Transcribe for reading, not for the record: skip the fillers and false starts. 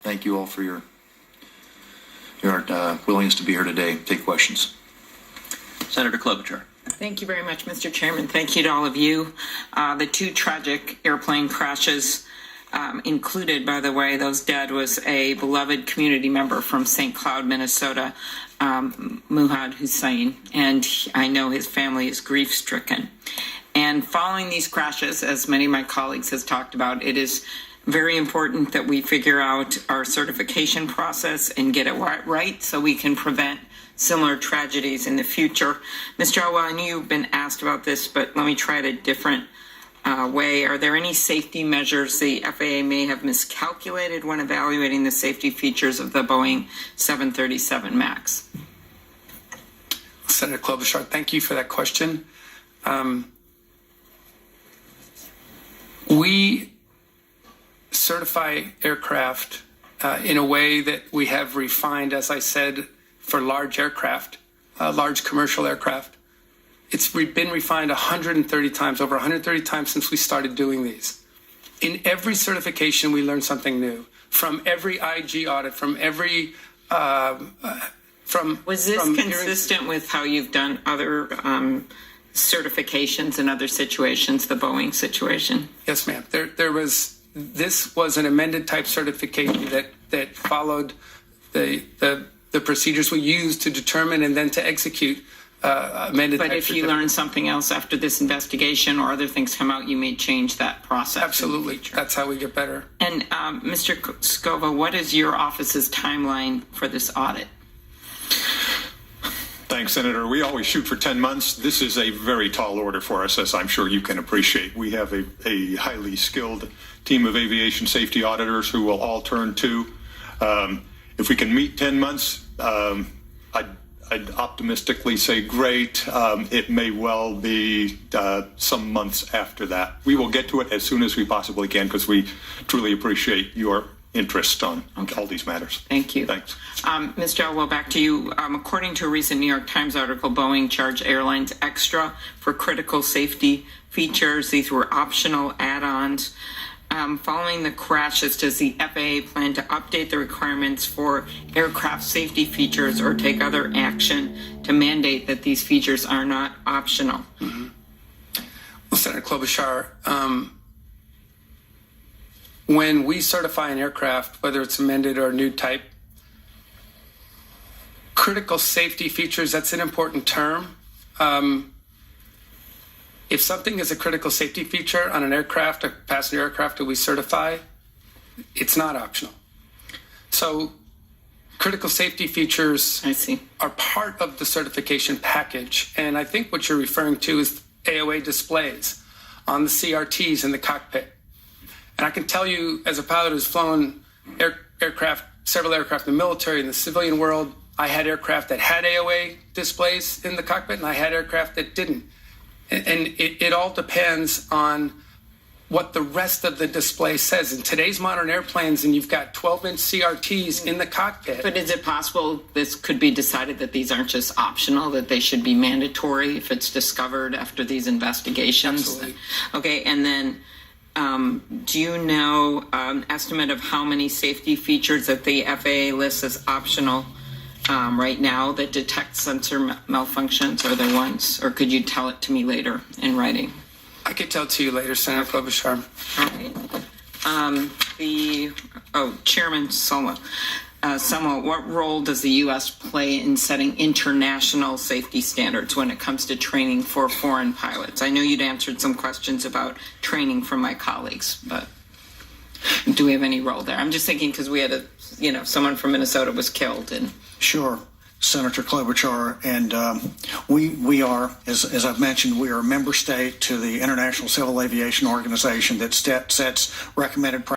Thank you all for your willingness to be here today. Take questions. Senator Klobuchar. Thank you very much, Mr. Chairman. Thank you to all of you. The two tragic airplane crashes included, by the way, those dead was a beloved community member from St. Cloud, Minnesota, Muhammad Hussein, and I know his family is grief-stricken. And following these crashes, as many of my colleagues has talked about, it is very important that we figure out our certification process and get it right so we can prevent similar tragedies in the future. Mr. Elwell, I know you've been asked about this, but let me try it a different way. Are there any safety measures the FAA may have miscalculated when evaluating the safety features of the Boeing 737 MAX? Senator Klobuchar, thank you for that question. We certify aircraft in a way that we have refined, as I said, for large aircraft, large commercial aircraft. It's been refined 130 times, over 130 times since we started doing these. In every certification, we learn something new. From every IG audit, from every Was this consistent with how you've done other certifications in other situations, the Boeing situation? Yes, ma'am. This was an amended type certification that followed the procedures we used to determine and then to execute amended type. But if you learn something else after this investigation or other things come out, you may change that process. Absolutely. That's how we get better. And Mr. Scova, what is your office's timeline for this audit? Thanks, Senator. We always shoot for 10 months. This is a very tall order for us, as I'm sure you can appreciate. We have a highly skilled team of aviation safety auditors who will all turn to. If we can meet 10 months, I'd optimistically say great. It may well be some months after that. We will get to it as soon as we possibly can because we truly appreciate your interest on all these matters. Thank you. Thanks. Mr. Elwell, back to you. According to a recent New York Times article, Boeing charged airlines extra for critical safety features. These were optional add-ons. Following the crashes, does the FAA plan to update the requirements for aircraft safety features or take other action to mandate that these features are not optional? Mm-hmm. Well, Senator Klobuchar, when we certify an aircraft, whether it's amended or a new type, critical safety features, that's an important term. If something is a critical safety feature on an aircraft, a passenger aircraft that we certify, it's not optional. So critical safety features are part of the certification package. And I think what you're referring to is AOA displays on the CRTs in the cockpit. And I can tell you, as a pilot who's flown several aircraft in the military and the civilian world, I had aircraft that had AOA displays in the cockpit, and I had aircraft that didn't. And it all depends on what the rest of the display says. In today's modern airplanes, and you've got 12-inch CRTs in the cockpit. But is it possible this could be decided that these aren't just optional, that they should be mandatory if it's discovered after these investigations? Absolutely. Okay, and then do you know an estimate of how many safety features that the FAA lists as optional right now that detect sensor malfunctions? Are there ones, or could you tell it to me later in writing? I could tell it to you later, Senator Klobuchar. All right. Chairman Soma, what role does the U.S. play in setting international safety standards when it comes to training for foreign pilots? I know you'd answered some questions about training from my colleagues, but do we have any role there? I'm just thinking because we had someone from Minnesota was killed. And Sure, Senator Klobuchar, and we are, as I've mentioned, we are a member state to the International Civil Aviation Organization that sets recommended